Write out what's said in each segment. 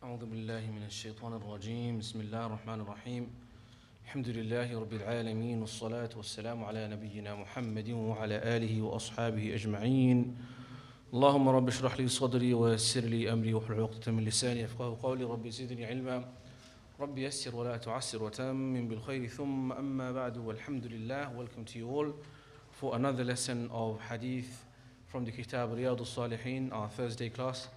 أعوذ بالله من الشيطان الرجيم بسم الله الرحمن الرحيم الحمد لله رب العالمين والصلاة والسلام على نبينا محمد وعلى آله وأصحابه أجمعين اللهم رب اشرح لي صدري ويسر لي أمري واحلل عقدة من لساني يفقهوا قولي رب زدني علما رب يسر ولا تعسر وتمم بالخير ثم أما بعد والحمد لله. Welcome to you all for another lesson of Hadith from the Kitab Riyadh al-Salihin, our Thursday class.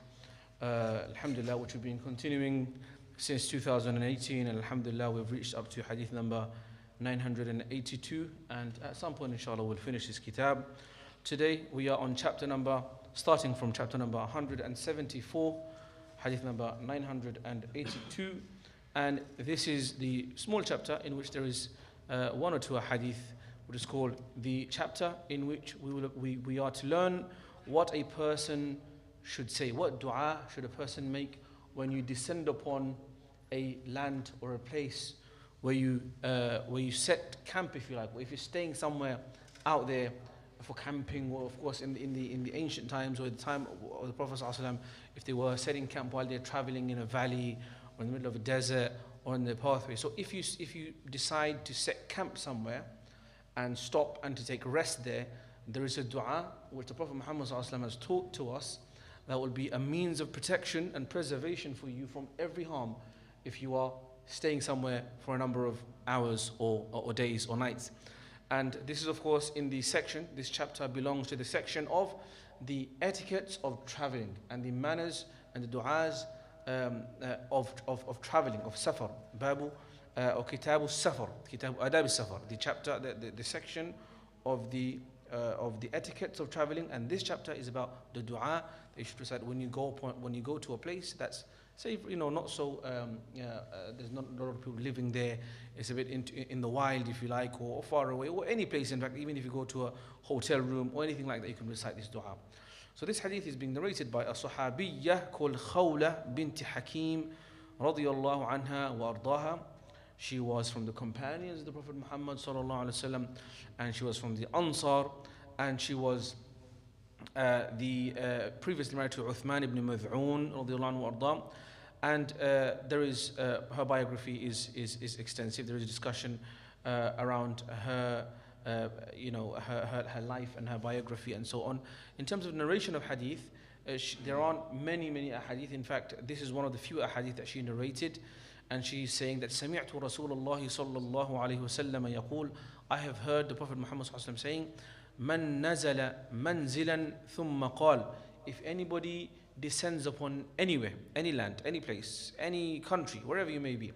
Alhamdulillah, which we've been continuing since 2018, and Alhamdulillah, we've reached up to Hadith number 982, and at some point, inshallah, we'll finish this Kitab. Today, we are on starting from chapter number 174, Hadith number 982, and this is the small chapter in which there is one or two Hadith, which is called the chapter in which we are to learn what a person should say, what dua should a person make when you descend upon a land or a place where you set camp, if you like, or if you're staying somewhere out there for camping, or of course in the ancient times or the time of the Prophet ﷺ, if they were setting camp while they're traveling in a valley or in the middle of a desert or in the pathway. So if you decide to set camp somewhere and stop and to take rest there is a dua which the Prophet Muhammad ﷺ has taught to us that will be a means of protection and preservation for you from every harm if you are staying somewhere for a number of hours or days or nights. And this is, of course, in the section, this chapter belongs to the section of the etiquettes of traveling and the manners and the du'as of traveling, of safar. Babu or Kitabu Safar, Kitabu Adab Safar, the chapter, the section of the etiquettes of traveling. And this chapter is about the dua that you should recite when you go to a place that's, say, not so there's not a lot of people living there. It's a bit in the wild, if you like, or far away, or any place. In fact, even if you go to a hotel room or anything like that, you can recite this dua. So this hadith is being narrated by a sahabiyyah called Khawla bint Hakim radiyallahu anha wa ardaha. She was from the companions of the Prophet Muhammad sallallahu alaihi wasallam, and she was from the Ansar, and she was previously married to Uthman ibn Mad'un radiyallahu anhu wa arda. And there is her biography is extensive. There is a discussion around her her life and her biography and so on. In terms of narration of hadith, there aren't many hadith. In fact, this is one of the few hadith that she narrated. And she's saying that سمعت رسول الله صلى الله عليه وسلم يقول, I have heard the Prophet Muhammad صلى الله عليه وسلم saying, من نزل منزلا ثم قال, if anybody descends upon anywhere, any land, any place, any country, wherever you may be,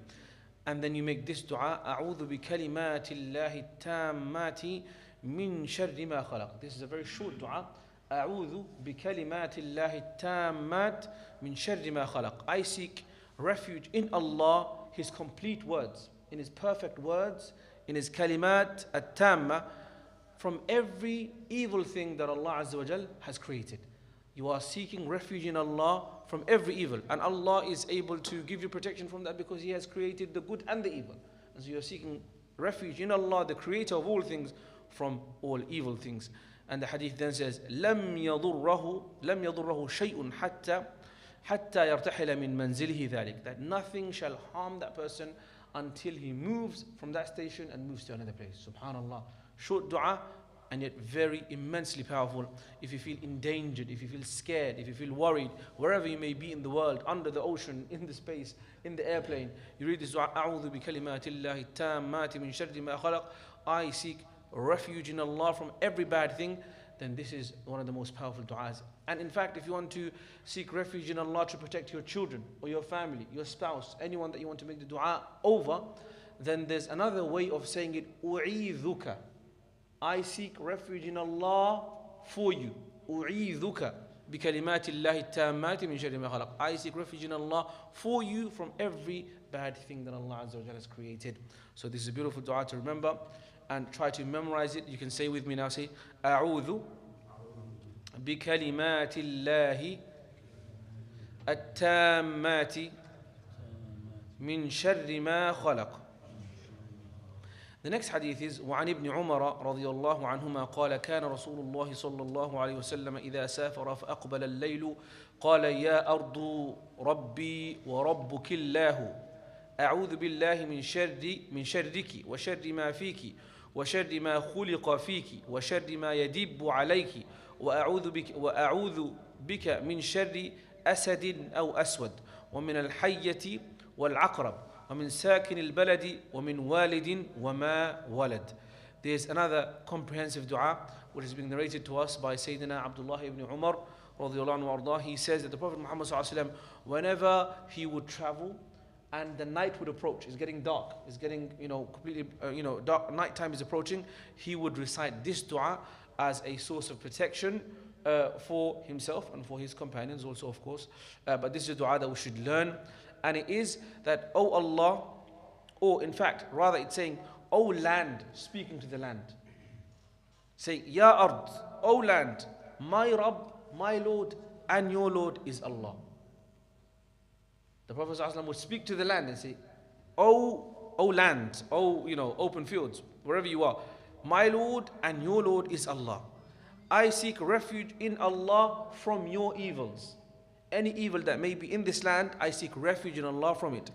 and then you make this dua, أعوذ بكلمات الله التامات من شر ما خلق. This is a very short dua. أعوذ بكلمات الله التامات من شر ما خلق. I seek refuge in Allah, His complete words, in His perfect words, in His kalimat at-tamma, from every evil thing that Allah Azza wa Jal has created. You are seeking refuge in Allah from every evil, and Allah is able to give you protection from that because He has created the good and the evil. And so you are seeking refuge in Allah, the creator of all things, from all evil things. And the hadith then says, لم يضره شيء حتى يرتحل من منزله ذلك, that nothing shall harm that person until he moves from that station and moves to another place. Subhanallah. Short dua, and yet very immensely powerful. If you feel endangered, if you feel scared, if you feel worried, wherever you may be in the world, under the ocean, in the space, in the airplane, you read this dua, أعوذ بكلمات الله التامات من شر ما خلق, I seek refuge in Allah from every bad thing. Then this is one of the most powerful du'as. And in fact, if you want to seek refuge in Allah to protect your children or your family, your spouse, anyone that you want to make the dua over, then there's another way of saying it, أُعِيذُكَ, I seek refuge in Allah for you. أُعِيذُكَ بِكَلِمَاتِ اللَّهِ التَّامَّاتِ مِنْ شَرِّ مَا خَلَقَ, I seek refuge in Allah for you from every bad thing that Allah Azza wa Jalla has created. So this is a beautiful dua to remember and try to memorize it. You can say with me now, say أعوذ بكلمات الله التامات من شر ما خلق. The next hadith is وعن ابن عمر رضي الله عنهما قال كان رسول الله صلى الله عليه وسلم إذا سافر فأقبل الليل قال يا أرض ربي وربك الله أعوذ بالله من شرك وشر ما فيك وشر ما خلق فيك وشر ما يدب عليك وأعوذ بك من شر أسد أو أسود ومن الحية والعقرب ومن ساكن البلد ومن والد وما ولد. There's another comprehensive dua which is being narrated to us by Sayyidina Abdullah ibn Umar radiyallahu anhu. He says that the Prophet Muhammad sallallahu alaihi wasallam, whenever he would travel and the night would approach, it's getting dark, it's getting completely dark, night time is approaching, he would recite this dua as a source of protection for himself and for his companions also, of course. But this is a dua that we should learn. And it is that, O Allah, or in fact, rather it's saying, O land, speaking to the land. Say, Ya Ard, O land, my Rabb, my Lord, and your Lord is Allah. The Prophet ﷺ would speak to the land and say, O land, open fields, wherever you are, my Lord and your Lord is Allah. I seek refuge in Allah from your evils. Any evil that may be in this land, I seek refuge in Allah from it.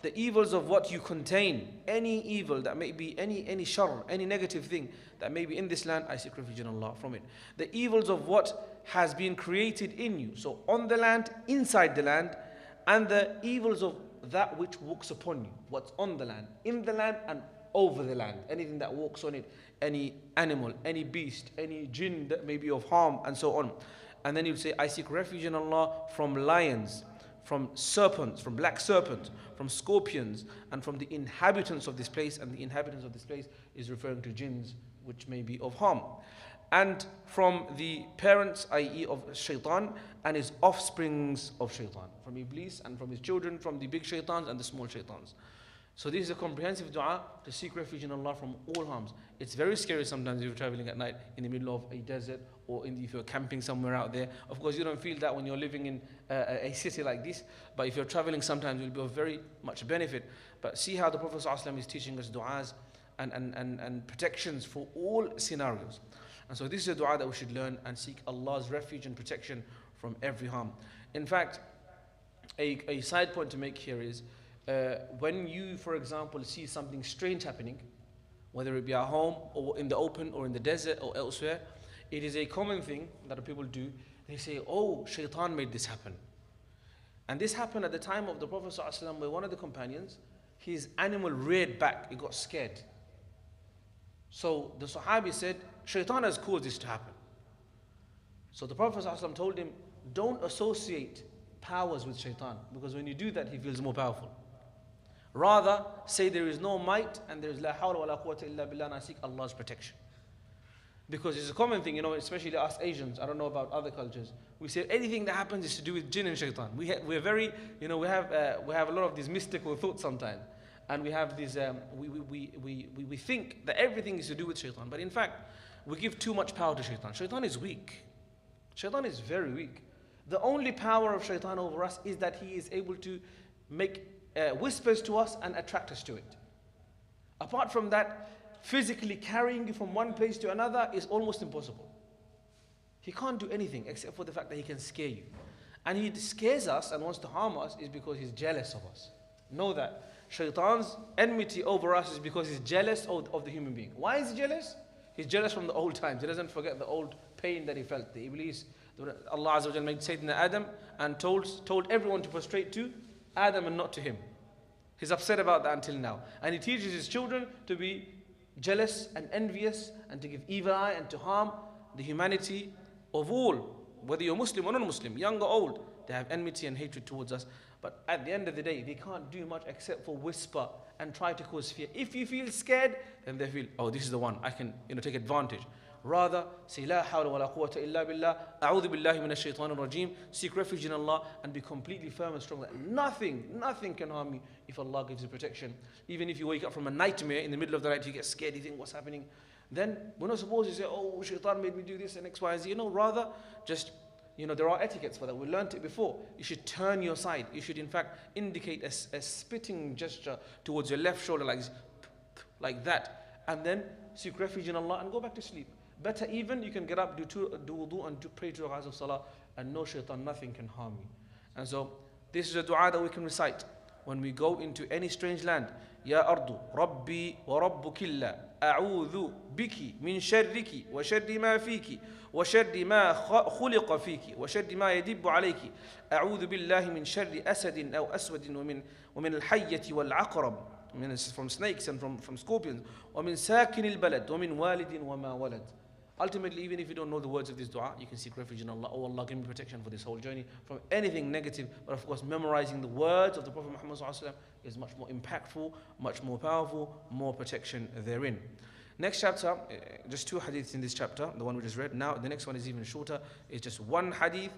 The evils of what you contain, any evil that may be, any shar, any negative thing that may be in this land, I seek refuge in Allah from it. The evils of what has been created in you, so on the land, inside the land, and the evils of that which walks upon you, what's on the land, in the land and over the land, anything that walks on it, any animal, any beast, any jinn that may be of harm, and so on. And then you say, I seek refuge in Allah from lions, from serpents, from black serpents, from scorpions, and from the inhabitants of this place. And the inhabitants of this place is referring to jinns, which may be of harm. And from the parents, i.e. of shaitan, and his offsprings of shaitan. From Iblis and from his children, from the big shaitans and the small shaitans. So this is a comprehensive dua to seek refuge in Allah from all harms. It's very scary sometimes if you're traveling at night in the middle of a desert, or if you're camping somewhere out there. Of course, you don't feel that when you're living in a city like this, but if you're traveling sometimes, it will be of very much benefit. But see how the Prophet ﷺ is teaching us du'as and protections for all scenarios. And so this is a dua that we should learn and seek Allah's refuge and protection from every harm. In fact, a side point to make here is, when you, for example, see something strange happening, whether it be at home or in the open or in the desert or elsewhere, it is a common thing that people do. They say, oh, shaitan made this happen. And this happened at the time of the Prophet ﷺ, where one of the companions, his animal reared back, it got scared. So the Sahabi said, shaitan has caused this to happen. So the Prophet ﷺ told him, don't associate powers with shaitan, because when you do that, he feels more powerful. Rather, say there is no might and there is la hawla wa la quwwata illa billah, and I seek Allah's protection. Because it's a common thing, especially us Asians, I don't know about other cultures. We say anything that happens is to do with jinn and shaitan. We're very, we have a lot of these mystical thoughts sometimes. And we have these, we think that everything is to do with shaitan. But in fact, we give too much power to shaitan. Shaitan is weak. Shaitan is very weak. The only power of shaitan over us is that he is able to make whispers to us and attract us to it. Apart from that, physically carrying you from one place to another is almost impossible. He can't do anything except for the fact that he can scare you. And he scares us and wants to harm us is because he's jealous of us. Know that. Shaitan's enmity over us is because he's jealous of the human being. Why is he jealous? He's jealous from the old times. He doesn't forget the old pain that he felt. The Iblis, Allah Azza wa Jalla made Sayyidina Adam and told everyone to prostrate to Adam and not to him. He's upset about that until now. And he teaches his children to be jealous and envious and to give evil eye and to harm the humanity of all, whether you're Muslim or non-Muslim, young or old. They have enmity and hatred towards us. But at the end of the day, they can't do much except for whisper and try to cause fear. If you feel scared, then they feel, oh, this is the one, I can take advantage. Rather, say, La hawla wa la quwwata illa billah, a'udhu billahi minash shaitanir rajim, seek refuge in Allah and be completely firm and strong that nothing can harm you if Allah gives you protection. Even if you wake up from a nightmare in the middle of the night, you get scared, you think, what's happening? Then we're not supposed to say, oh, shaitan made me do this and X, Y, Z. Rather, just, there are etiquettes for that. We learned it before. You should turn your side. You should, in fact, indicate a spitting gesture towards your left shoulder like that. and then seek refuge in Allah and go back to sleep. Better even, you can get up, do wudu and pray 2 rak'ahs of salah, and no shaitan, nothing can harm you. And so, this is a dua that we can recite when we go into any strange land. Ya ardu, Rabbi wa rabbukilla, a'udhu biki min sharriki wa sharri ma fiki wa sharri ma khuliqa fiki wa sharri ma yadibbu alayki. A'udhu billahi min sharri asadin aw aswadin wa min al-hayyati wal-aqrab, from snakes and from scorpions. Wa min sakin al-balad wa min walidin wa ma walad. Ultimately, even if you don't know the words of this dua, you can seek refuge in Allah. Oh Allah, give me protection for this whole journey from anything negative. But of course, memorizing the words of the Prophet Muhammad ﷺ is much more impactful, much more powerful, more protection therein. Next chapter, just 2 hadiths in this chapter, the one we just read. Now, the next one is even shorter. It's just 1 hadith.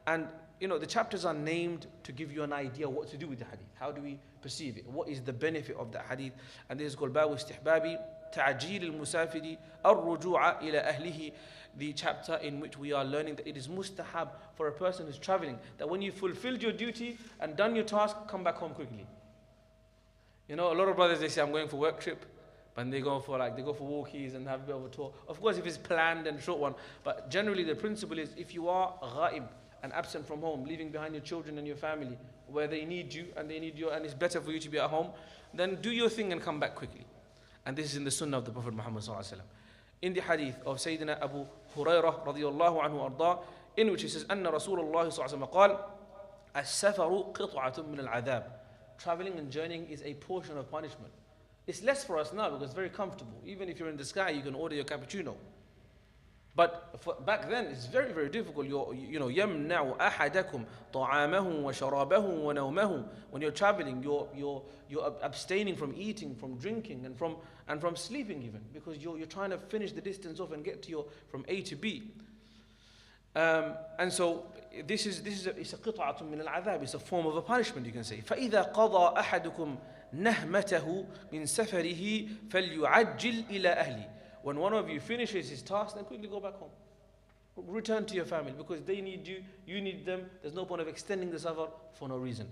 And, the chapters are named to give you an idea what to do with the hadith. How do we perceive it? What is the benefit of that hadith? And this is called Babu Istihbabi Ta'jil al-Musafiri ar-Ruju'a ila ahlihi, the chapter in which we are learning that it is mustahab for a person who's traveling, that when you fulfilled your duty and done your task, come back home quickly. A lot of brothers, they say, I'm going for work trip, but they go for walkies and have a bit of a tour. Of course, if it's planned and short one, but generally the principle is if you are ghaib and absent from home, leaving behind your children and your family, where they need you and and it's better for you to be at home, then do your thing and come back quickly. And this is in the sunnah of the Prophet Muhammad ﷺ. In the hadith of Sayyidina Abu Hurairah radiyallahu anhu arda, in which he says, أن رسول الله صلى الله عليه وسلم قال السفر قطعة من العذاب. Traveling and journeying is a portion of punishment. It's less for us now because it's very comfortable. Even if you're in the sky, you can order your cappuccino. But back then, it's very, very difficult. يَمْنَعُ أَحَدَكُمْ طَعَامَهُ وَشَرَابَهُ وَنَوْمَهُ. When you're traveling, you're abstaining from eating, from drinking, and from sleeping even, because you're trying to finish the distance off and get to from A to B. And so it's a قطعة من العذاب. It's a form of a punishment, you can say. فَإِذَا قَضَى أَحَدُكُمْ نَهْمَتَهُ مِنْ سَفَرِهِ فَلْيُعَجِّلْ إِلَى أَهْلِ. When one of you finishes his task, then quickly go back home. Return to your family, because they need you, you need them. There's no point of extending the safar for no reason.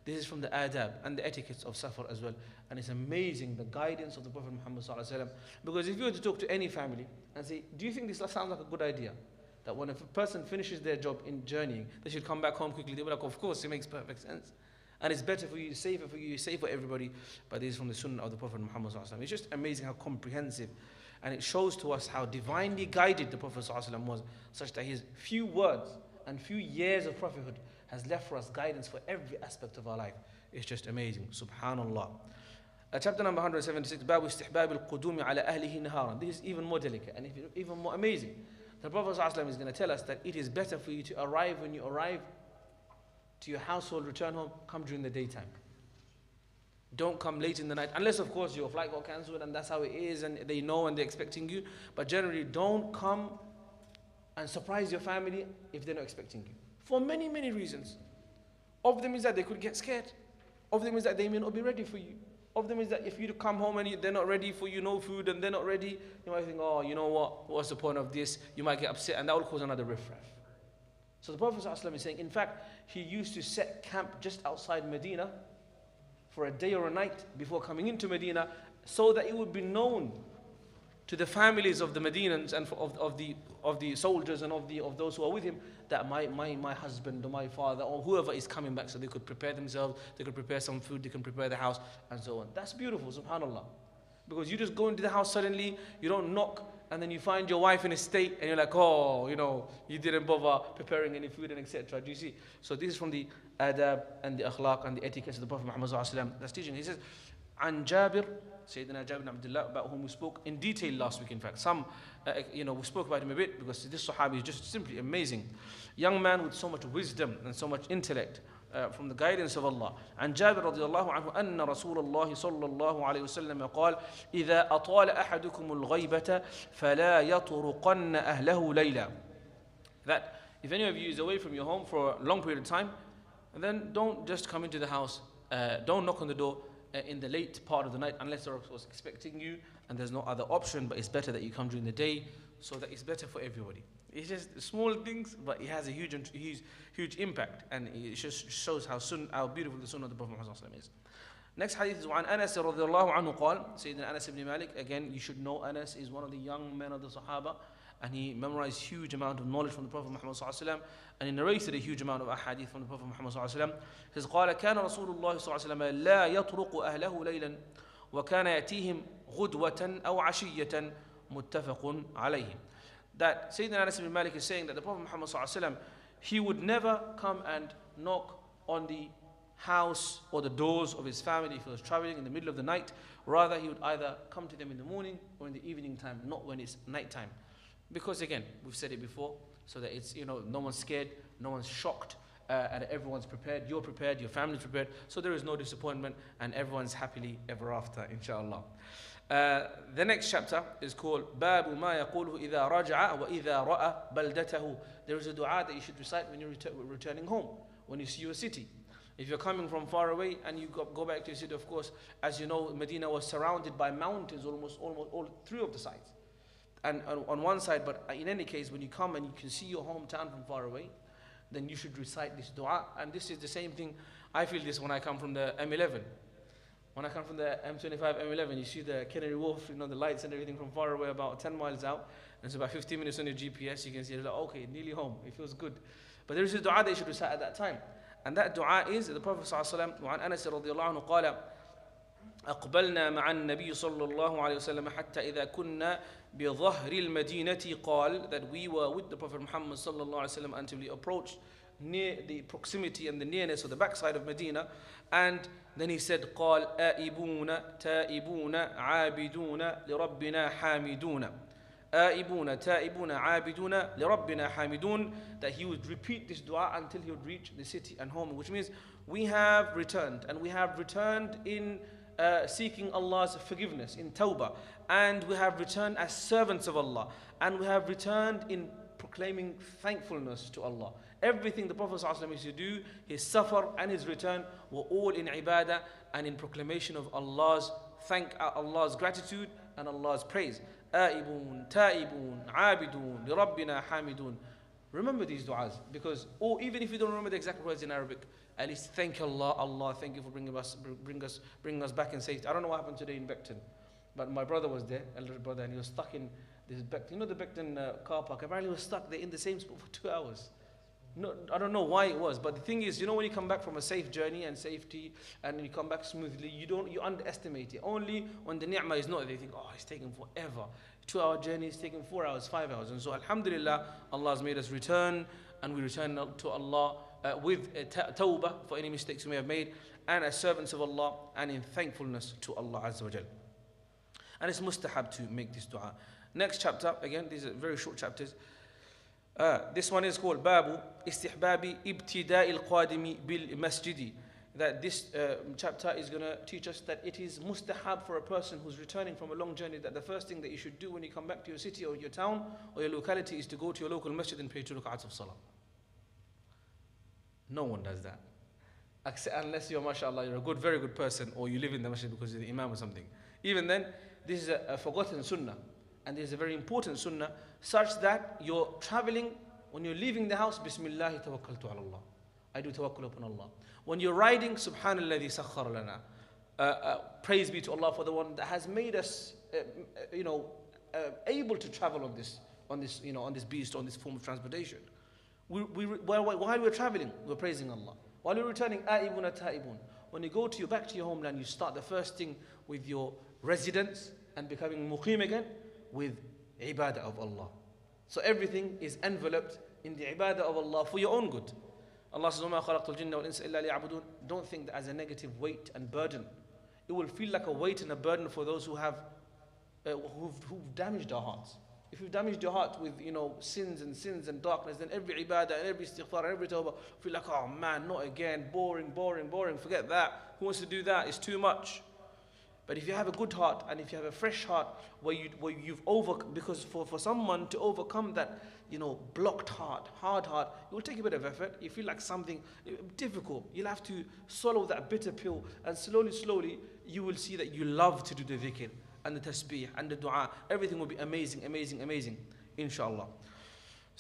This is from the adab and the etiquettes of safar as well. And it's amazing, the guidance of the Prophet Muhammad ﷺ. Because if you were to talk to any family and say, do you think this sounds like a good idea? That when a person finishes their job in journeying, they should come back home quickly. They were like, of course, it makes perfect sense. And it's better for you, safer for you, safer for everybody. But this is from the sunnah of the Prophet Muhammad ﷺ. It's just amazing how comprehensive. And it shows to us how divinely guided the Prophet ﷺ was, such that his few words and few years of prophethood has left for us guidance for every aspect of our life. It's just amazing. Subhanallah. Chapter number 176, Babu Istihbab al-Qudumi ala ahlihi naharan. This is even more delicate and even more amazing. The Prophet ﷺ is going to tell us that it is better for you to arrive when you arrive to your household, return home, come during the daytime. Don't come late in the night, unless of course your flight got cancelled and that's how it is and they know and they're expecting you. But generally, don't come and surprise your family if they're not expecting you. For many, many reasons. Of them is that they could get scared. Of them is that they may not be ready for you. Of them is that if you come home and they're not ready for you, no food, and they're not ready, you might think, oh, you know what, what's the point of this? You might get upset and that will cause another riffraff. So the Prophet ﷺ is saying, in fact, he used to set camp just outside Medina for a day or a night before coming into Medina, so that it would be known to the families of the Medinans and of the soldiers and of those who are with him that my husband or my father or whoever is coming back, so they could prepare themselves, they could prepare some food, they can prepare the house and so on. That's beautiful, subhanallah. Because you just go into the house suddenly, you don't knock, and then you find your wife in a state and you're like, oh, you didn't bother preparing any food and etc. Do you see? So this is from the adab and the akhlaq and the etiquette of the Prophet Muhammad ﷺ. That's teaching. He says, An Jabir, Sayyidina Jabir ibn Abdullah, about whom we spoke in detail last week, in fact. We spoke about him a bit because this Sahabi is just simply amazing. Young man with so much wisdom and so much intellect from the guidance of Allah. And Jabir radiallahu anhu, أن رسول الله صلى الله عليه وسلم قال إذا أطال أحدكم الغيبة فلا يطرقن أهله ليلا. That if any of you is away from your home for a long period of time, then don't just come into the house, don't knock on the door in the late part of the night unless they're expecting you and there's no other option, but it's better that you come during the day so that it's better for everybody. It's just small things, but it has a huge impact, and it just shows how beautiful the sunnah of the Prophet Muhammad is. Next hadith is عن أنس رضي الله عنه قال, Sayyidina Anas ibn Malik. Again, you should know Anas is one of the young men of the Sahaba, and he memorized huge amount of knowledge from the Prophet Muhammad sallallahu alaihi wasallam, and he narrated a huge amount of ahadith from the Prophet Muhammad sallallahu alaihi wasallam. He says, قال كان رسول الله صلى الله عليه وسلم لا يطرق أهله ليلا وكان يأتيهم غدوة أو عشية متفق عليه. That Sayyidina Anas ibn Malik is saying that the Prophet Muhammad sallallahu alaihi wasallam, he would never come and knock on the house or the doors of his family if he was traveling in the middle of the night. Rather, he would either come to them in the morning or in the evening time, not when it's night time. Because again, we've said it before, so that it's, no one's scared, no one's shocked, and everyone's prepared, you're prepared, your family's prepared, so there is no disappointment, and everyone's happily ever after, inshallah. The next chapter is called باب ما يقوله إذا رجع وإذا رأى بلدته. There is a dua that you should recite when you're returning home, when you see your city. If you're coming from far away and you go back to your city, of course, as you know, Medina was surrounded by mountains almost all three of the sides. And on one side, but in any case, when you come and you can see your hometown from far away, then you should recite this dua. And this is the same thing, I feel this when I come from the M11. When I come from the M25, M11, you see the Canary Wharf, the lights and everything from far away, about 10 miles out. And it's about 15 minutes on your GPS. You can see, like, okay, nearly home. It feels good. But there is a dua that you should recite at that time. And that dua is the Prophet ﷺ, وعن أنس رضي الله عنه قال أقبلنا مع النبي صلى الله عليه وسلم حتى إذا كنا بظهر المدينة قال, that we were with the Prophet Muhammad صلى الله عليه وسلم until we approached near the proximity and the nearness of the backside of Medina. And then he said, قال آئبون تائبون عابدون لربنا حامدون. آئبون تائبون عابدون لربنا حامدون. That he would repeat this dua until he would reach the city and home, which means we have returned, and we have returned in seeking Allah's forgiveness, in tawbah, and we have returned as servants of Allah, and we have returned in proclaiming thankfulness to Allah. Everything the Prophet ﷺ used to do, his safar and his return, were all in ibadah and in proclamation of Allah's gratitude and Allah's praise. آئبون تائبون عابدون لربنا حامدون. Remember these du'as, because, or even if you don't remember the exact words in Arabic, at least thank Allah. Allah, thank you for bringing us back in safety. I don't know what happened today in Beckton, but my brother was there, elder brother, and he was stuck in this Beckton, the Beckton car park. Apparently he was stuck there in the same spot for 2 hours. No, I don't know why it was, but the thing is, when you come back from a safe journey and safety, and you come back smoothly, you underestimate it. Only when the ni'mah is not there, you think, oh, it's taking forever. 2-hour journey is taking 4 hours, 5 hours. And so alhamdulillah, Allah has made us return, and we return to Allah with tawbah for any mistakes we may have made, and as servants of Allah, and in thankfulness to Allah Azza wa Jal. And it's mustahab to make this dua. Next chapter, again, these are very short chapters. This one is called Babu Istihbabi Ibtida'i al-Qadimi bil Masjidi. That this chapter is going to teach us that it is mustahab for a person who's returning from a long journey, that the first thing that you should do when you come back to your city or your town or your locality is to go to your local masjid and pray 2 rak'ats of salah. No one does that. Unless you're, mashallah, you're a good, very good person, or you live in the masjid because you're the imam or something. Even then, this is a forgotten sunnah. And there's a very important sunnah, such that you're traveling, when you're leaving the house, Bismillahi tawakkaltu ala Allah. I do tawakkul upon Allah. When you're riding, Subhanalladhi sakhkhara lana. Praise be to Allah for the one that has made us, able to travel on this beast, on this form of transportation. While we're traveling, we're praising Allah. While you're returning, A'ibun ta'ibun. When you go back to your homeland, you start the first thing with your residence and becoming muqim again, with ibadah of Allah. So everything is enveloped in the ibadah of Allah for your own good. Allah says, وَمَا خَلَقْتُ الْجِنَّ وَالْإِنسَ إِلَّا لِيَعْبُدُونَ. Don't think that as a negative weight and burden. It will feel like a weight and a burden for those who have who've damaged our hearts. If you've damaged your heart with sins and darkness, then every ibadah and every istighfar and every tawbah feel like, oh man, not again, boring. Forget that. Who wants to do that? It's too much. But if you have a good heart, and if you have a fresh heart, where you've because for someone to overcome that, blocked heart, hard heart, it will take a bit of effort. You feel like something difficult. You'll have to swallow that bitter pill, and slowly, you will see that you love to do the dhikr, and the tasbih, and the dua. Everything will be amazing, inshallah.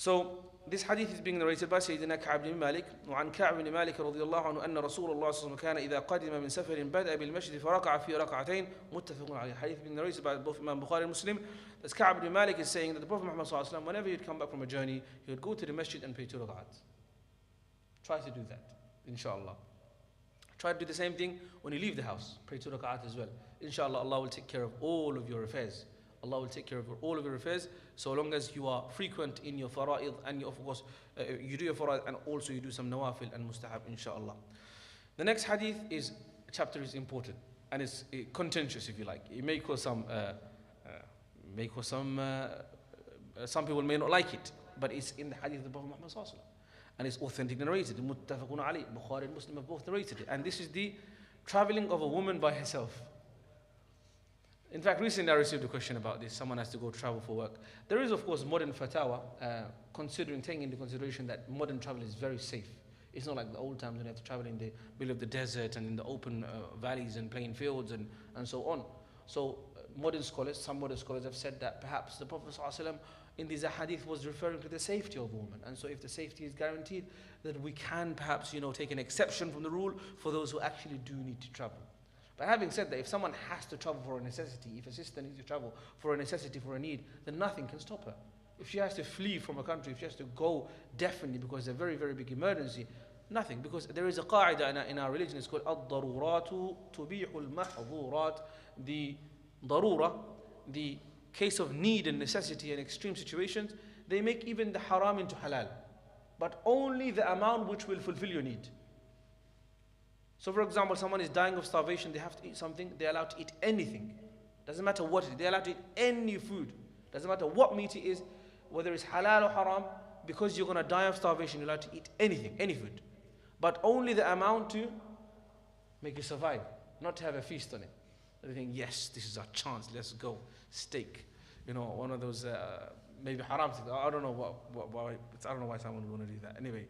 So this hadith is being narrated by Sayyidina Ka'b bin Malik. وعن كعب بن مالك رضي الله عنه أن رسول الله صلى الله عليه وسلم كان إذا قدم من سفر بدأ بالمسجد فركع في ركعتين متفق عليه. Hadith being narrated by both Imam Bukhari and Muslim. As Ka'b bin Malik is saying that the Prophet Muhammad صلى الله عليه وسلم, whenever he'd come back from a journey, he would go to the masjid and pray 2 rak'ats. Try to do that, inshallah. Try to do the same thing when you leave the house. Pray 2 rak'at as well. Inshallah, Allah will take care of all of your affairs. Allah will take care of all of your affairs, so long as you are frequent in your fara'id, and you, of course, you do your fara'id, and also you do some nawafil and mustahab, inshallah. The next hadith chapter is important, and it's contentious, if you like. It may cause some people may not like it, but it's in the hadith of the Prophet Muhammad sallallahu alaihi wasallam, and it's authentically narrated. Muttafaqun alayh. Bukhari and Muslim have both narrated it, and this is the traveling of a woman by herself. In fact, recently I received a question about this. Someone has to go travel for work. There is, of course, modern fatwa, taking into consideration that modern travel is very safe. It's not like the old times when you had to travel in the middle of the desert and in the open valleys and plain fields and so on. So some modern scholars have said that perhaps the Prophet ﷺ in these hadith was referring to the safety of a woman. And so if the safety is guaranteed, then we can perhaps, take an exception from the rule for those who actually do need to travel. But having said that, if someone has to travel for a necessity, if a sister needs to travel for a necessity, for a need, then nothing can stop her. If she has to flee from a country, if she has to go definitely because it's a very, very big emergency, nothing. Because there is a qa'idah in our religion, it's called ad-daruratu tubihul mahdhurat. The darura, the case of need and necessity and extreme situations, they make even the haram into halal. But only the amount which will fulfill your need. So for example, someone is dying of starvation, they have to eat something, they're allowed to eat anything. Doesn't matter what it is, they're allowed to eat any food. Doesn't matter what meat it is, whether it's halal or haram, because you're going to die of starvation, you're allowed to eat anything, any food. But only the amount to make you survive, not to have a feast on it. They think, yes, this is our chance, let's go. Steak, one of those, maybe haram things. I don't know I don't know why someone would want to do that. Anyway.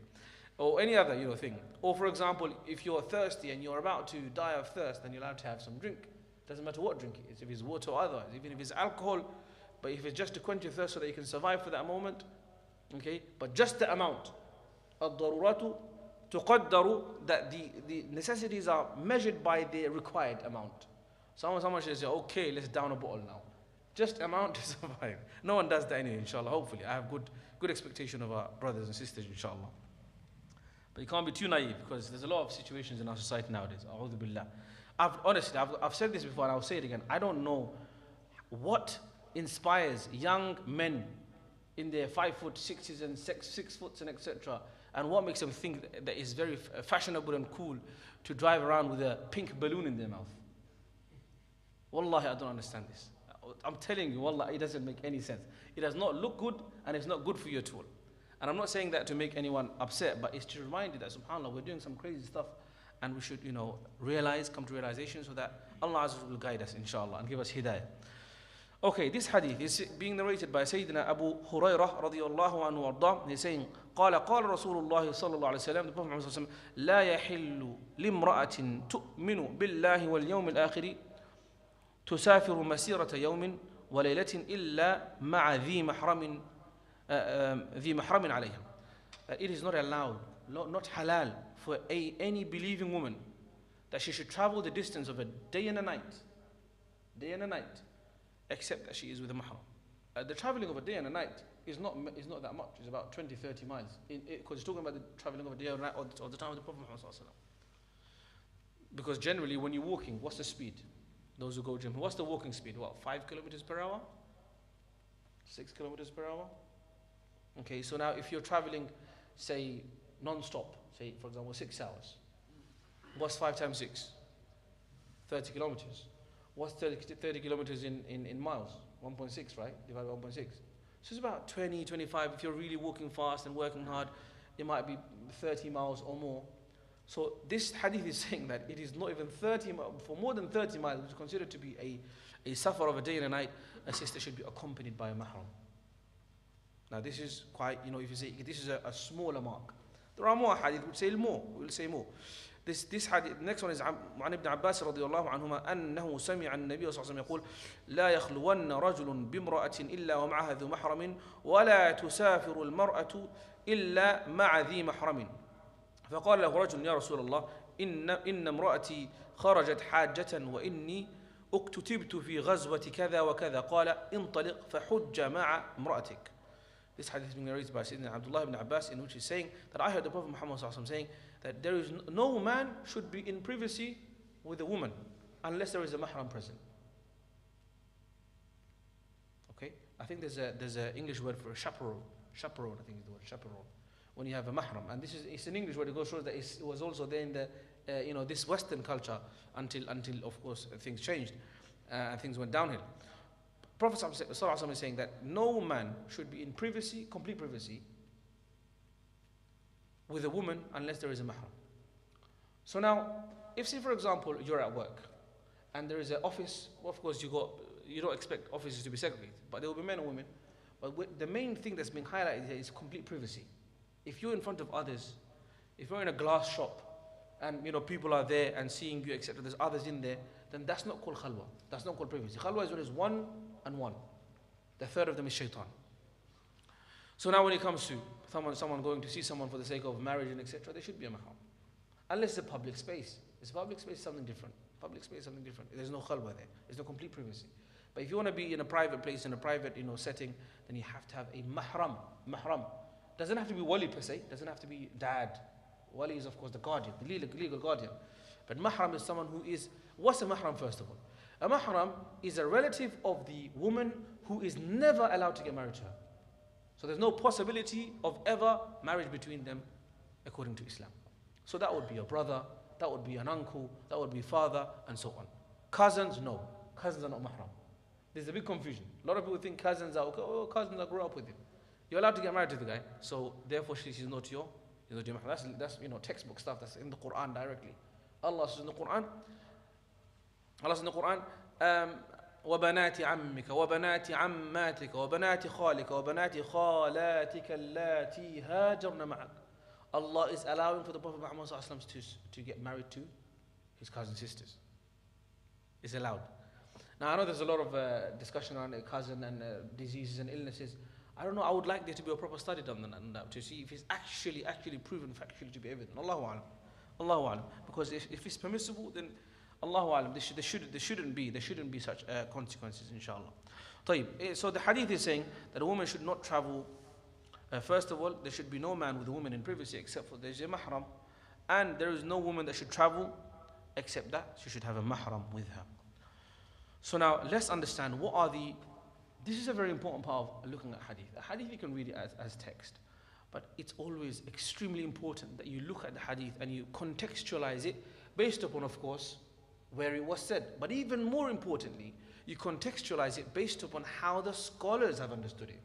Or any other thing. Or for example, if you're thirsty and you're about to die of thirst, then you're allowed to have some drink. Doesn't matter what drink it is, if it's water or otherwise, even if it's alcohol, but if it's just to quench your thirst so that you can survive for that moment, okay? But just the amount. Ad-daruratu tuqaddaru, that the necessities are measured by the required amount. Someone should say, okay, let's down a bottle now. Just amount to survive. No one does that anyway, inshallah, hopefully. I have good expectation of our brothers and sisters, inshallah. But you can't be too naive, because there's a lot of situations in our society nowadays. A'udhu billah. I've said this before and I'll say it again. I don't know what inspires young men in their 5'6" and 6 foot and etc. and what makes them think that it's very fashionable and cool to drive around with a pink balloon in their mouth. Wallahi, I don't understand this. I'm telling you, wallahi, it doesn't make any sense. It does not look good, and it's not good for you at all. And I'm not saying that to make anyone upset, but it's to remind you that, subhanAllah, we're doing some crazy stuff, and we should, come to realization so that Allah Azza will guide us, inshallah, and give us hidayah. Okay, this hadith is being narrated by Sayyidina Abu Hurairah radiyallahu anhu warda. He's saying, قال رسول الله صلى الله عليه وسلم, the Prophet Muhammad صلى الله عليه وسلم, لا يحل لامرأة تؤمن بالله واليوم الآخر تسافر مسيرة يوم وليلة إلا مع ذي محرم عليها. It is not allowed, not halal for any believing woman that she should travel the distance of a day and a night, except that she is with a mahram. The traveling of a day and a night is not that much. It's about 20-30 miles. Because it's talking about the traveling of a day and a night or the time of the Prophet Muhammad sallallahu alaihi wasallam. Because generally, when you're walking, what's the speed? Those who go gym, what's the walking speed? 5 kilometers per hour? 6 kilometers per hour? Okay, so now if you're traveling, say, non-stop, say, for example, 6 hours, what's 5 times 6? 30 kilometers. What's 30 kilometers in miles? 1.6, right? Divided by 1.6. So it's about 20, 25. If you're really walking fast and working hard, it might be 30 miles or more. So this hadith is saying that it is not even 30 miles, for more than 30 miles, which is considered to be a safar of a day and a night, a sister should be accompanied by a mahram. Now this is quite, if you say this is a smaller mark. There are more hadith which say more, we'll say more. This hadith, the next one is عن ابن عباس رضي الله عنهما أنه سمع النبي صلى الله عليه وسلم يقول لا يخلون رجل بامرأة إلا ومعها ذو محرم ولا تسافر المرأة إلا مع ذي محرم فقال له رجل يا رسول الله إن امرأتي خرجت حاجة وإني اكتتبت في غزوة كذا وكذا قال انطلق فحج مع امرأتك. This hadith is being narrated by Sayyidina Abdullah ibn Abbas, in which he's saying that I heard the Prophet Muhammad saying that there is no man should be in privacy with a woman unless there is a mahram present. Okay, I think there's a English word for a chaperone. Chaperone, I think is the word chaperone. When you have a mahram, and it's an English word. It shows that it was also there in the this Western culture until of course things changed and things went downhill. Prophet ﷺ is saying that no man should be in privacy, complete privacy, with a woman unless there is a mahram. So now, if say for example you're at work and there is an office, well, of course you don't expect offices to be segregated, but there will be men and women. But the main thing that's being highlighted here is complete privacy. If you're in front of others, if you're in a glass shop and people are there and seeing you, etc., there's others in there, then that's not called khalwa. That's not called privacy. Khalwa is when it's one and one. The third of them is shaitan. So now when it comes to someone going to see someone for the sake of marriage and etc., there should be a mahram. Unless it's a public space. It's a public space, something different. Public space is something different. There's no khalwa there. There's no complete privacy. But if you want to be in a private place, in a private setting, then you have to have a mahram. Mahram. Doesn't have to be wali per se. Doesn't have to be dad. Wali is of course the guardian, the legal guardian. But mahram is someone who is, what's a mahram first of all? A mahram is a relative of the woman who is never allowed to get married to her. So there's no possibility of ever marriage between them according to Islam. So that would be a brother, that would be an uncle, that would be father, and so on. Cousins, no. Cousins are not mahram. There's a big confusion. A lot of people think cousins are okay. Oh, cousins, I grew up with him. You're allowed to get married to the guy, so therefore she's not your mahram. That's textbook stuff. That's in the Quran directly. Allah says in the Quran, وَبَنَاتِ عَمِّكَ وَبَنَاتِ عَمَّاتِكَ وَبَنَاتِ خَالِكَ وَبَنَاتِ خَالَاتِكَ اللَّاتِي هَاجَرْنَ مَعَكَ. Allah is allowing for the Prophet Muhammad to get married to his cousin sisters. It's allowed. Now I know there's a lot of discussion around cousin and diseases and illnesses. I don't know, I would like there to be a proper study done on that to see if it's actually proven factually to be evident. Allahu A'lam. Allahu A'lam. Because if it's permissible, then Allahu A'lam, there shouldn't be such consequences, inshallah. طيب, so the hadith is saying that a woman should not travel. First of all, there should be no man with a woman in privacy except for there's a mahram. And there is no woman that should travel except that she should have a mahram with her. So now let's understand this is a very important part of looking at hadith. A hadith you can read it as text, but it's always extremely important that you look at the hadith and you contextualize it based upon, of course, where it was said. But even more importantly, you contextualize it based upon how the scholars have understood it.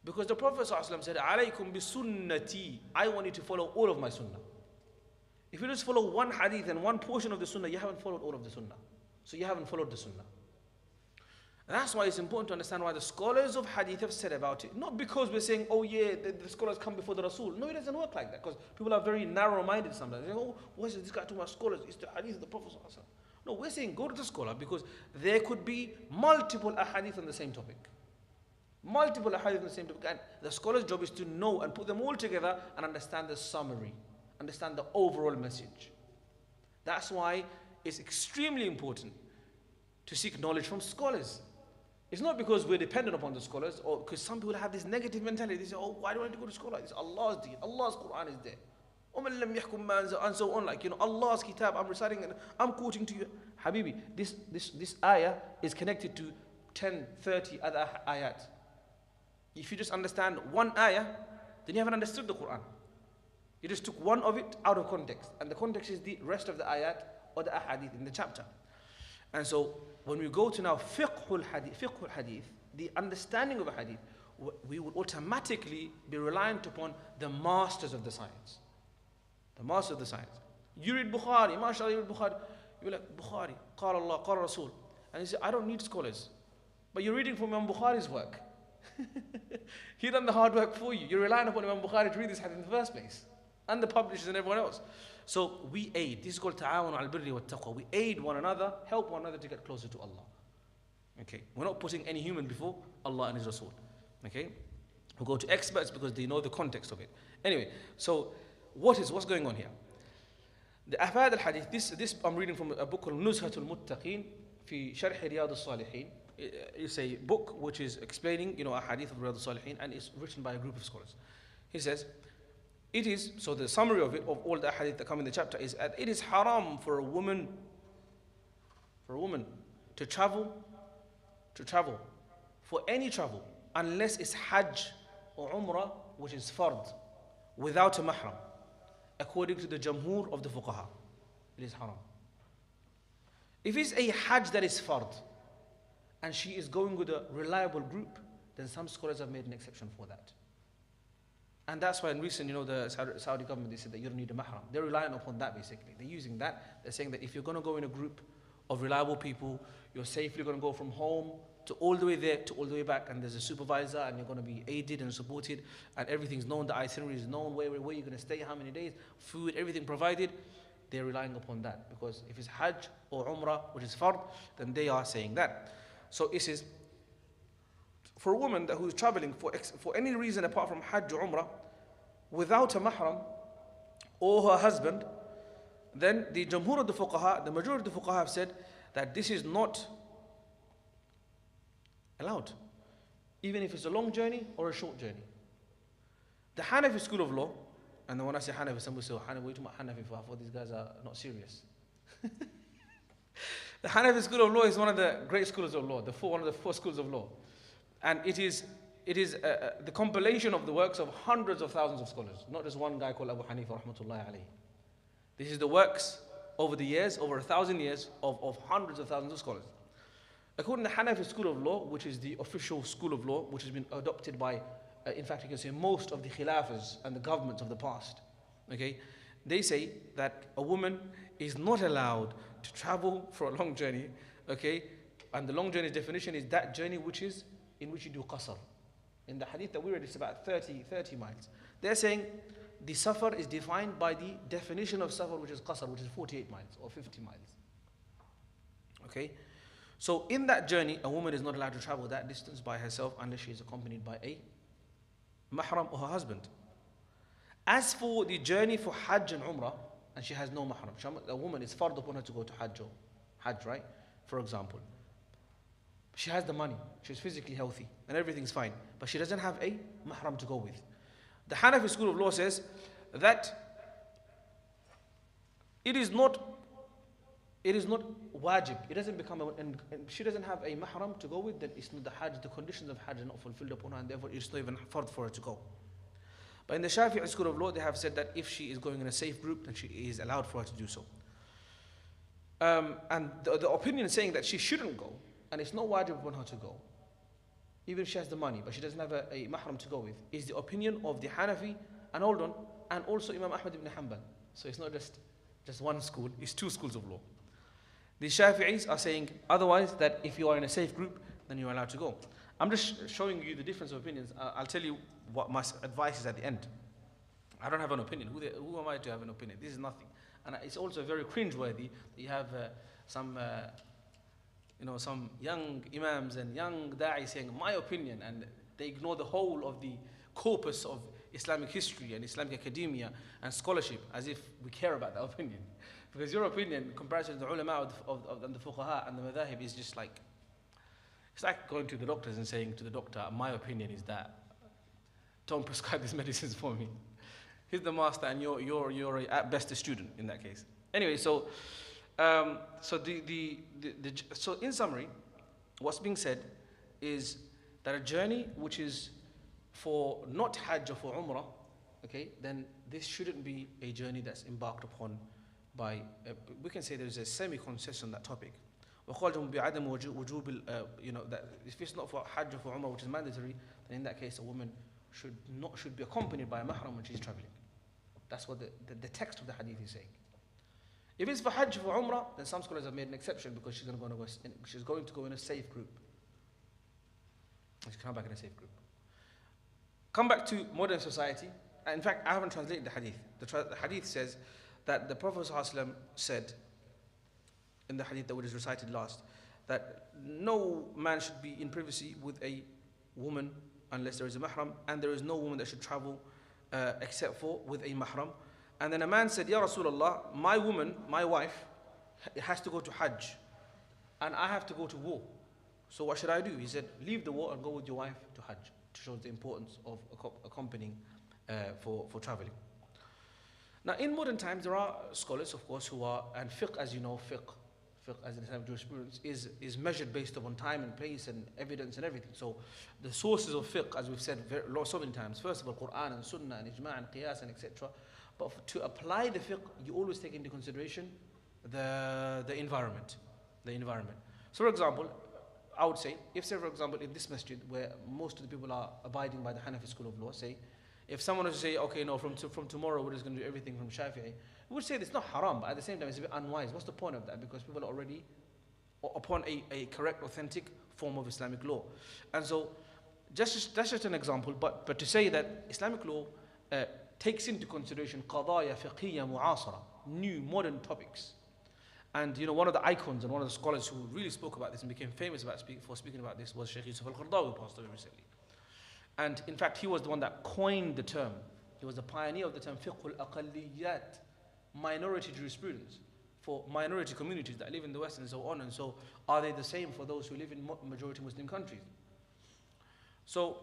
Because the Prophet ﷺ said, "Alaykum bi sunnati." I want you to follow all of my sunnah. If you just follow one hadith and one portion of the sunnah, you haven't followed all of the sunnah. So you haven't followed the sunnah. And that's why it's important to understand why the scholars of hadith have said about it. Not because we're saying, oh yeah, the scholars come before the Rasul. No, it doesn't work like that. Because people are very narrow-minded sometimes. They say, oh, why is this guy talking about scholars? It's the hadith of the Prophet ﷺ. No, we're saying go to the scholar because there could be multiple ahadith on the same topic. Multiple ahadith on the same topic. And the scholar's job is to know and put them all together and understand the summary. Understand the overall message. That's why it's extremely important to seek knowledge from scholars. It's not because we're dependent upon the scholars or because some people have this negative mentality. They say, oh, why do I need to go to scholar? It's Allah's deen. Allah's Quran is there. And so on. Like, Allah's kitab, I'm reciting and I'm quoting to you. Habibi, this ayah is connected to 10, 30 other ayat. If you just understand one ayah, then you haven't understood the Quran. You just took one of it out of context. And the context is the rest of the ayat or the ahadith in the chapter. And so, when we go to now fiqhul hadith, the understanding of a hadith, we would automatically be reliant upon the masters of the science. The master of the science. You read Bukhari, mashallah, you read Bukhari. You're like, Bukhari, qala Allah, qala Rasul. And you say, I don't need scholars. But you're reading from Imam Bukhari's work. He done the hard work for you. You're relying upon Imam Bukhari to read this hadith in the first place. and the publishers and everyone else. So we aid. This is called ta'awun al-birri wa taqwa. We aid one another, help one another to get closer to Allah. Okay, we're not putting any human before Allah and His Rasul. Okay, we'll go to experts because they know the context of it. Anyway, so what's going on here? The Afad al-Hadith, this I'm reading from a book called Nuzhatul Muttaqeen fi Sharh Riyad al-Salihin. It's a book which is explaining, a hadith of Riyad al-Salihin, and it's written by a group of scholars. He says, so the summary of it, of all the hadith that come in the chapter, is that it is haram for a woman to travel for any travel, unless it's Hajj or Umrah, which is fard, without a mahram. According to the Jamhur of the Fuqaha, it is haram. If it's a Hajj that is fard, and she is going with a reliable group, then some scholars have made an exception for that. And that's why in recent, the Saudi government, they said that you don't need a mahram. They're relying upon that basically. They're using that. They're saying that if you're going to go in a group of reliable people, you're safely going to go from home to all the way there to all the way back, and there's a supervisor, and you're going to be aided and supported, and everything's known, the itinerary is known, where you're going to stay, how many days, food, everything provided. They're relying upon that, because if it's Hajj or Umrah, which is fard, then they are saying that. So it says, for a woman who is traveling for any reason apart from Hajj or Umrah, without a mahram or her husband, then the Jamhur of the Fuqaha, the majority of the Fuqaha have said that this is not allowed, even if it's a long journey or a short journey. The Hanafi school of law, and when I say Hanafi, some will say, Hanafi, what are you talking about Hanafi for? I thought these guys are not serious. The Hanafi school of law is one of the great schools of law, one of the four schools of law. And it is the compilation of the works of hundreds of thousands of scholars, not just one guy called Abu Hanifa rahmatullahi alayhi. This is the works over the years, over 1,000 years, of hundreds of thousands of scholars. According to the Hanafi school of law, which is the official school of law, which has been adopted by, in fact you can say most of the khilafas and the governments of the past, okay, they say that a woman is not allowed to travel for a long journey, okay, and the long journey's definition is that journey in which you do qasr. In the hadith that we read, it's about 30 miles. They're saying the safar is defined by the definition of safar, which is qasr, which is 48 miles or 50 miles. Okay? So in that journey, a woman is not allowed to travel that distance by herself unless she is accompanied by a mahram or her husband. As for the journey for Hajj and Umrah, and she has no mahram, a woman is fard upon her to go to Hajj, right? For example. She has the money, she's physically healthy, and everything's fine, but she doesn't have a mahram to go with. The Hanafi school of law says that it is not wajib. It doesn't become, and she doesn't have a mahram to go with, then it's not the Hajj, the conditions of Hajj are not fulfilled upon her, and therefore it's not even fard for her to go. But in the Shafi'i school of law, they have said that if she is going in a safe group, then she is allowed for her to do so. And the opinion saying that she shouldn't go, and it's not wajib upon her to go, even if she has the money, but she doesn't have a mahram to go with, is the opinion of the Hanafi, and also Imam Ahmad ibn Hanbal. So it's not just one school, it's two schools of law. The Shafi'is are saying otherwise, that if you are in a safe group, then you're allowed to go. I'm just showing you the difference of opinions. I'll tell you what my advice is at the end. I don't have an opinion. Who am I to have an opinion? This is nothing. And it's also very cringeworthy that you have some young imams and young da'is saying my opinion, and they ignore the whole of the corpus of Islamic history and Islamic academia and scholarship, as if we care about that opinion. Because your opinion, compared to the ulama and the fuqaha and the madhahib, is just like, it's like going to the doctors and saying to the doctor, my opinion is that, don't prescribe these medicines for me. He's the master, and you're at best a student in that case. Anyway, so in summary, what's being said is that a journey which is for not Hajj or for Umrah, okay, then this shouldn't be a journey that's embarked upon by, we can say there's a semi-consensus on that topic. That if it's not for Hajj or for Umrah, which is mandatory, then in that case a woman should be accompanied by a mahram when she's traveling. That's what the text of the hadith is saying. If it's for Hajj or for Umrah, then some scholars have made an exception because she's going to go in a safe group. She can come back in a safe group. Come back to modern society. in fact, I haven't translated the hadith. The hadith says that the Prophet ﷺ said, in the hadith that was recited last, that no man should be in privacy with a woman unless there is a mahram, and there is no woman that should travel except for with a mahram. And then a man said, Ya Rasulullah, my woman, my wife, has to go to Hajj, and I have to go to war. So what should I do? He said, leave the war and go with your wife to Hajj, to show the importance of accompanying for traveling. Now, in modern times, there are scholars, of course, who are, and fiqh, as you know, fiqh as in Islamic jurisprudence, is measured based upon time and place and evidence and everything. So the sources of fiqh, as we've said so many times, first of all, Quran and Sunnah and Ijma' and Qiyas and etc. But to apply the fiqh, you always take into consideration the environment. So for example, I would say, if say for example in this masjid where most of the people are abiding by the Hanafi school of law, say, if someone was to say, okay, no, from tomorrow we're just going to do everything from Shafi'i, we would say it's not haram, but at the same time it's a bit unwise. What's the point of that? Because people are already upon a correct, authentic form of Islamic law. And so, that's just an example, but to say that Islamic law takes into consideration qadaya fiqhiyya mu'asara, new modern topics. And one of the icons and one of the scholars who really spoke about this and became famous for speaking about this was Shaykh Yusuf al-Qaradawi, who passed away recently. And in fact, he was the one that coined the term. He was the pioneer of the term fiqh al-aqalliyat, minority jurisprudence for minority communities that live in the West and so on. And so, are they the same for those who live in majority Muslim countries? So,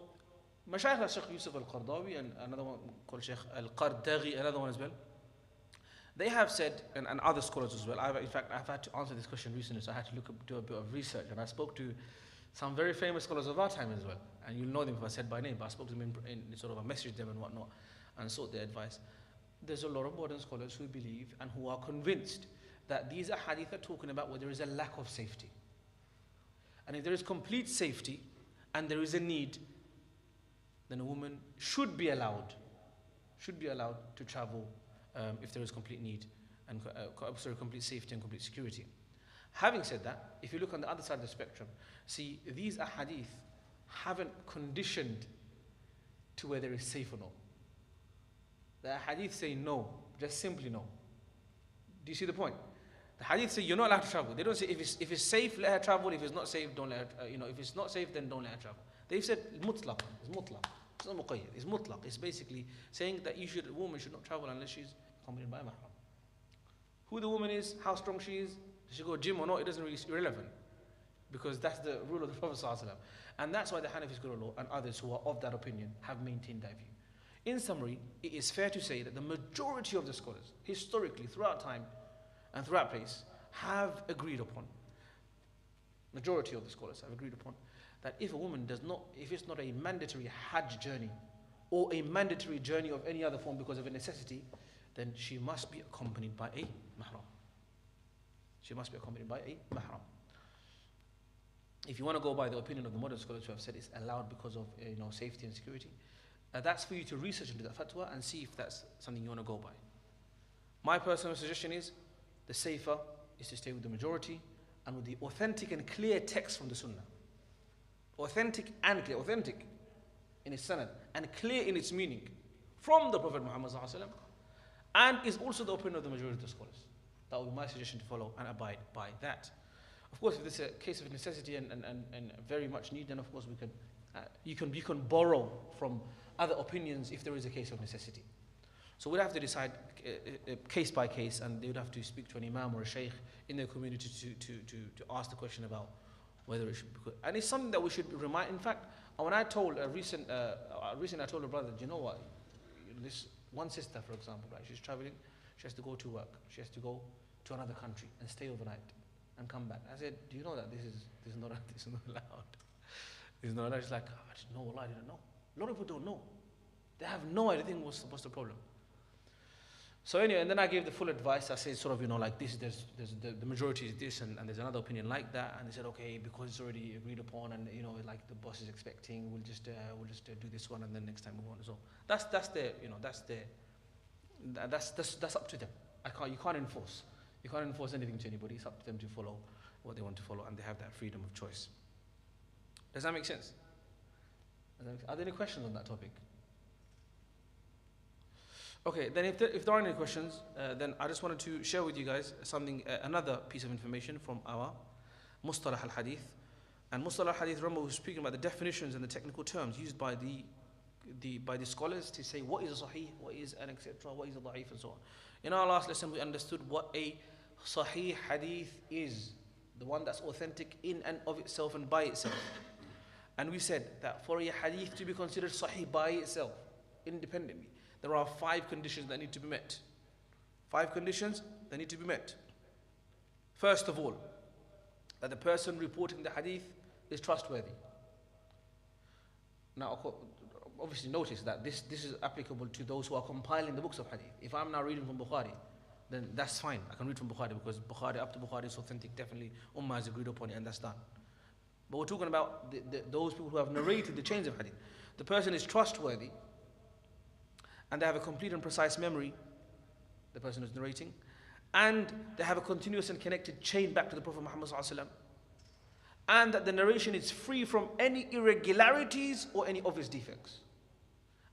Mashayikh like Shaykh Yusuf al-Qaradawi and another one called Shaykh al-Qardaghi, another one as well, they have said, and other scholars as well, I've had to answer this question recently, so I had to do a bit of research, and I spoke to some very famous scholars of our time as well, and you'll know them if I said by name, but I spoke to them in sort of, I messaged them and whatnot, and sought their advice. There's a lot of modern scholars who believe and who are convinced that these hadith are talking about where there is a lack of safety. And if there is complete safety and there is a need, then a woman should be allowed to travel if there is complete need and complete safety and complete security. Having said that, if you look on the other side of the spectrum, see, these ahadith haven't conditioned to whether it's safe or not. The hadith say no, just simply no. Do you see the point? The hadith say you're not allowed to travel. They don't say if it's safe, let her travel. If it's not safe, don't let her. If it's not safe, then don't let her travel. They've said mutlaq. It's mutlaq. It's not muqayyad. It's mutlaq. It's basically saying that a woman should not travel unless she's accompanied by a mahram. Who the woman is, how strong she is, does she go gym or not? It doesn't really irrelevant, because that's the rule of the Prophet ﷺ. And that's why the Hanafi school of law and others who are of that opinion have maintained that view. In summary, it is fair to say that the majority of the scholars, historically, throughout time and throughout place, have agreed upon, majority of the scholars have agreed upon, that if a woman if it's not a mandatory Hajj journey or a mandatory journey of any other form because of a necessity, then she must be accompanied by a mahram. She must be accompanied by a mahram. If you want to go by the opinion of the modern scholars who have said it's allowed because of safety and security, that's for you to research into that fatwa and see if that's something you want to go by. My personal suggestion is the safer is to stay with the majority and with the authentic and clear text from the Sunnah. Authentic and clear, authentic in its sanad and clear in its meaning from the Prophet Muhammad ﷺ, and is also the opinion of the majority of the scholars. That would be my suggestion, to follow and abide by that. Of course, if this is a case of necessity and very much need, then of course you can borrow from other opinions if there is a case of necessity. So we'd have to decide case by case, and they would have to speak to an imam or a sheikh in their community to ask the question about whether it should be good. And it's something that we should remind. In fact, when I told recently I told a brother, do you know what? This one sister, for example, right? She's traveling, she has to go to work, she has to go to another country and stay overnight and come back. I said, do you know that this is not allowed? This is not allowed. She's like, I didn't know, I didn't know. A lot of people don't know. They have no idea what's the problem. So anyway, and then I gave the full advice. I said sort of, like this, there's the majority is this, and there's another opinion like that. And they said, okay, because it's already agreed upon, and like the boss is expecting, we'll just do this one, and then next time we want. So that's up to them. You can't enforce anything to anybody. It's up to them to follow what they want to follow, and they have that freedom of choice. Does that make sense? Are there any questions on that topic? Okay, then if there are any questions, then I just wanted to share with you guys something, another piece of information from our Mustalah al-Hadith. And Mustalah al-Hadith, remember, we were speaking about the definitions and the technical terms used by the scholars to say what is a sahih, what is an etc., what is a da'if, and so on. In our last lesson, we understood what a sahih hadith is, the one that's authentic in and of itself and by itself. And we said that for a hadith to be considered sahih by itself, independently, there are 5 conditions that need to be met. 5 conditions that need to be met. First of all, that the person reporting the hadith is trustworthy. Now, obviously notice that this is applicable to those who are compiling the books of hadith. If I'm now reading from Bukhari, then that's fine. I can read from Bukhari because Bukhari, up to Bukhari is authentic, definitely. Ummah has agreed upon it and that's done. But we're talking about those people who have narrated the chains of hadith. The person is trustworthy and they have a complete and precise memory, the person who's narrating, and they have a continuous and connected chain back to the Prophet Muhammad sallallahu alaihi wasallam, and that the narration is free from any irregularities or any obvious defects.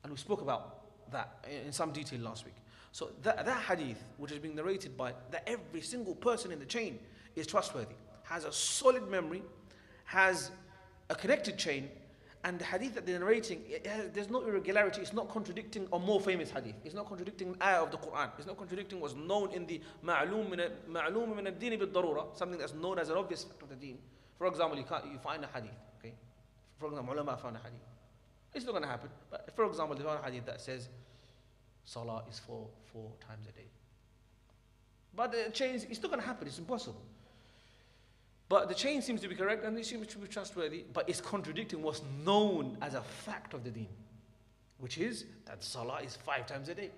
And we spoke about that in some detail last week. So that hadith, which is being narrated by that every single person in the chain is trustworthy, has a solid memory, has a connected chain, and the hadith that they're narrating, there's no irregularity. It's not contradicting a more famous hadith. It's not contradicting an ayah of the Quran. It's not contradicting what's known in the ma'loom min ad-din bil-darura, something that's known as an obvious fact of the deen. For example, you find a hadith, okay? For example, ulama found a hadith. It's not going to happen. But for example, they found a hadith that says salah is four times a day. But the chain, it's not going to happen. It's impossible. But the chain seems to be correct and it seems to be trustworthy, but it's contradicting what's known as a fact of the deen, which is that salah is 5 times a day.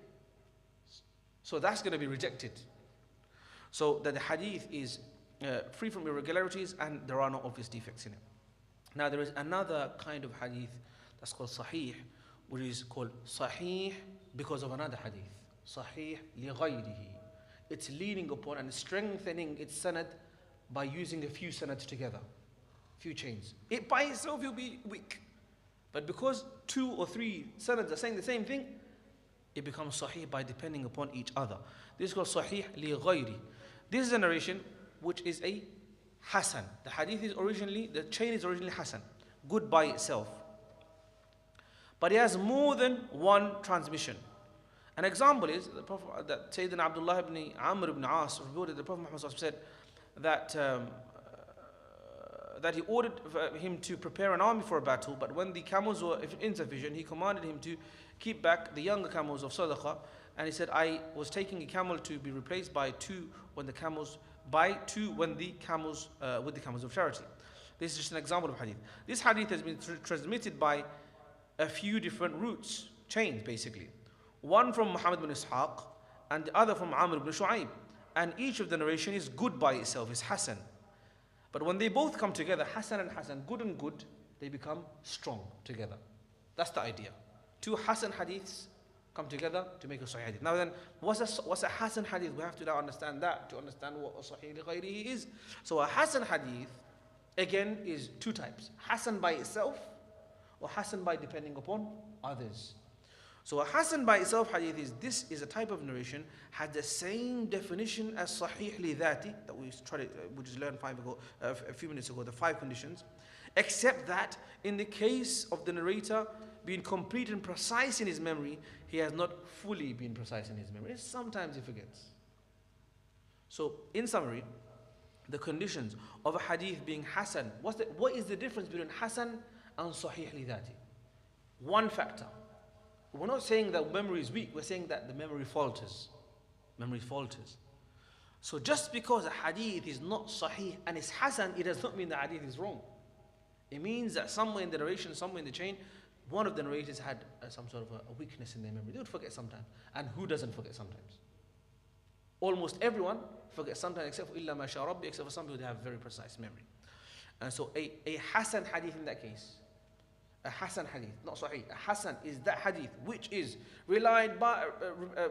So that's going to be rejected. So that the hadith is free from irregularities and there are no obvious defects in it. Now there is another kind of hadith that's called sahih, which is called sahih because of another hadith. Sahih li ghayrihi. It's leaning upon and strengthening its sanad by using a few sanads together, few chains. It by itself will be weak. But because 2 or 3 sanads are saying the same thing, it becomes sahih by depending upon each other. This is called sahih li ghayri. This is a narration which is a hasan. The hadith is originally, the chain is originally hasan, good by itself. But it has more than one transmission. An example is the Prophet, that Sayyidina Abdullah ibn Amr ibn As reported the Prophet Muhammad said that that he ordered him to prepare an army for a battle, but when the camels were insufficient, he commanded him to keep back the younger camels of sadaqah, and he said, I was taking a camel to be replaced by 2 with the camels of charity. This is just an example of hadith. This hadith has been transmitted by a few different routes, chains basically. One from Muhammad bin Ishaq and the other from Amr ibn Shu'aib. And each of the narration is good by itself, is hasan. But when they both come together, hasan and hasan, good and good, they become strong together. That's the idea. 2 hasan hadiths come together to make a sahih hadith. Now then, what's a hasan hadith? We have to now understand that to understand what a sahih li ghayrihi is. So a hasan hadith, again, is 2 types. Hasan by itself, or hasan by depending upon others. So a hasan by itself hadith is a type of narration, had the same definition as sahih li dhati, that we just learned a few minutes ago, the 5 conditions, except that in the case of the narrator being complete and precise in his memory, he has not fully been precise in his memory. Sometimes he forgets. So in summary, the conditions of a hadith being hasan, what is the difference between hasan and sahih li dhati? One factor. We're not saying that memory is weak, we're saying that the memory falters. Memory falters. So just because a hadith is not sahih and it's hasan, it does not mean the hadith is wrong. It means that somewhere in the narration, somewhere in the chain, one of the narrators had some sort of a weakness in their memory. They would forget sometimes. And who doesn't forget sometimes? Almost everyone forgets sometimes, except for illa ma sha rabbi, except for some people who have very precise memory. And so a hasan hadith in that case, a hasan hadith, not sahih, a hasan is that hadith which is relied by,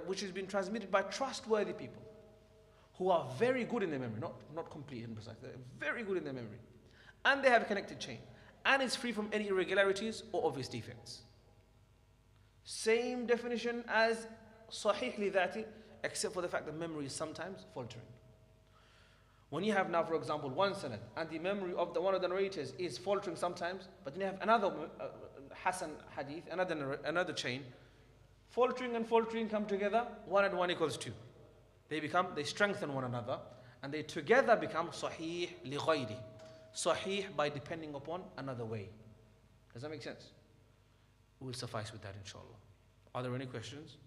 which has been transmitted by trustworthy people who are very good in their memory, not complete and precise, they're very good in their memory. And they have a connected chain. And it's free from any irregularities or obvious defects. Same definition as sahih li dhati, except for the fact that memory is sometimes faltering. When you have now, for example, one sanad, and the memory of one of the narrators is faltering sometimes, but then you have another Hasan hadith, another chain, faltering and faltering come together, 1 and 1 equals 2. They strengthen one another, and they together become sahih li ghayri. Sahih by depending upon another way. Does that make sense? We will suffice with that, inshallah. Are there any questions?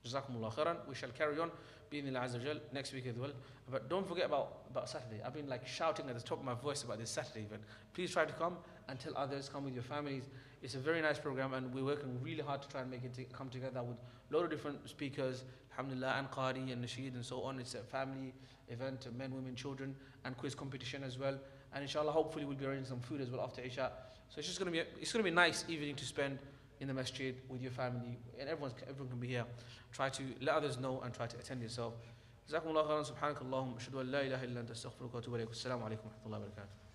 Jazakumullah khairan. We shall carry on bi'idhnillah azza wa jal next week as well. But don't forget about Saturday. I've been like shouting at the top of my voice about this Saturday event. Please try to come and tell others, come with your families. It's a very nice program, and we're working really hard to try and make it come together with a lot of different speakers, alhamdulillah, and qari and nasheed and so on. It's a family event, men, women, children, and quiz competition as well. And inshallah, hopefully we'll be arranging some food as well after Isha. So it's going to be a nice evening to spend in the masjid with your family, and everyone can be here. Try to let others know and try to attend yourself. Jazakumullah khairan, subhanakallahum, ashhadu an la ilaha illa anta astaghfiruka wa atubu ilayk. Assalamu alaikum wa rahmatullahi wa barakatuh.